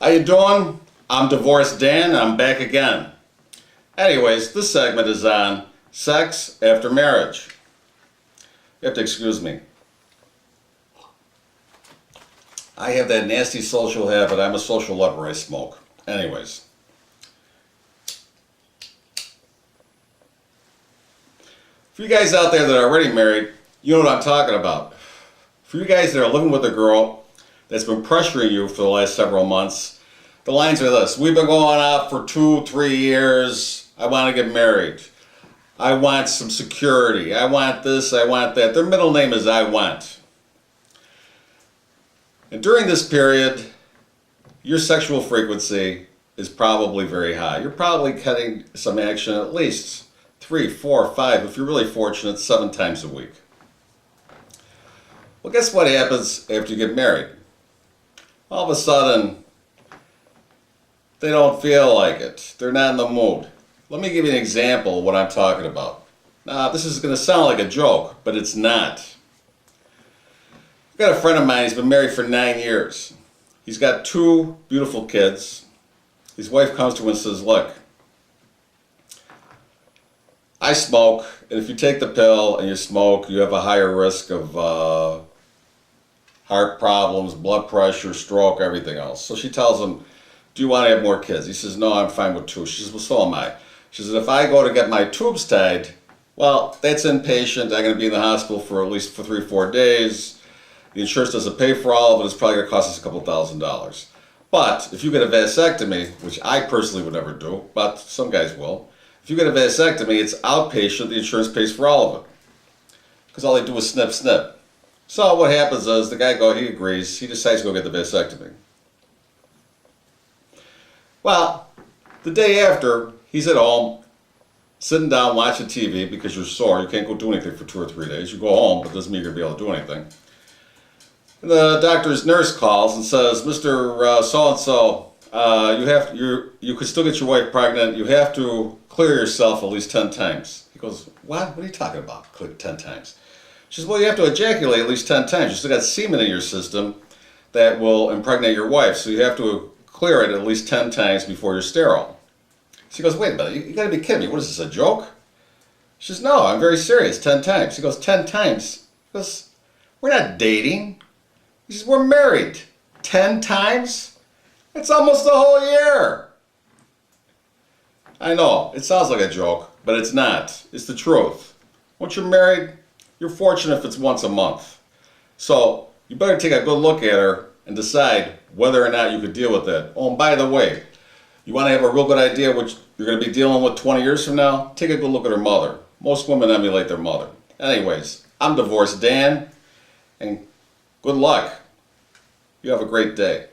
How you doing? I'm Divorced Dan, and I'm back again. Anyways, this segment is on sex after marriage. You have to excuse me. I have that nasty social habit. I'm a social lover. I smoke. Anyways. For you guys out there that are already married, you know what I'm talking about. For you guys that are living with a girl that's been pressuring you for the last several months, the lines are this: we've been going out for 2-3 years. I want to get married. I want some security. I want this, I want that. Their middle name is I want. And during this period, your sexual frequency is probably very high. You're probably getting some action at least 3, 4, 5, if you're really fortunate, 7 times a week. Well, guess what happens after you get married? All of a sudden, they don't feel like it. They're not in the mood. Let me give you an example of what I'm talking about. Now, this is going to sound like a joke, but it's not. I've got a friend of mine, he's been married for 9 years. He's got 2 beautiful kids. His wife comes to him and says, look, I smoke, and if you take the pill and you smoke, you have a higher risk of heart problems, blood pressure, stroke, everything else. So she tells him, do you want to have more kids? He says, no, I'm fine with 2. She says, well, so am I. She says, if I go to get my tubes tied, well, that's inpatient. I'm going to be in the hospital for at least 3-4 days. The insurance doesn't pay for all of it. It's probably going to cost us a couple $1,000s. But if you get a vasectomy, which I personally would never do, but some guys will, if you get a vasectomy, it's outpatient. The insurance pays for all of it. Because all they do is snip, snip. So what happens is the guy he agrees. He decides to go get the vasectomy. Well, the day after, he's at home, sitting down watching TV because you're sore. You can't go do anything for 2 or 3 days. You go home, but it doesn't mean you're going to be able to do anything. And the doctor's nurse calls and says, Mr. So-and-so, you could still get your wife pregnant. You have to clear yourself at least 10 times. He goes, what? What are you talking about? Clear 10 times. She says, well, you have to ejaculate at least 10 times. You still got semen in your system that will impregnate your wife. So you have to clear it at least 10 times before you're sterile. She goes, wait a minute, you got to be kidding me. What is this, a joke? She says, no, I'm very serious, 10 times. He goes, 10 times? He goes, we're not dating. He says, we're married. 10 times? It's almost the whole year. I know, it sounds like a joke, but it's not. It's the truth. Once you're married, you're fortunate if it's once a month. So you better take a good look at her and decide whether or not you could deal with that. Oh, and by the way, you want to have a real good idea what you're going to be dealing with 20 years from now? Take a good look at her mother. Most women emulate their mother. Anyways, I'm Divorced Dan, and good luck. You have a great day.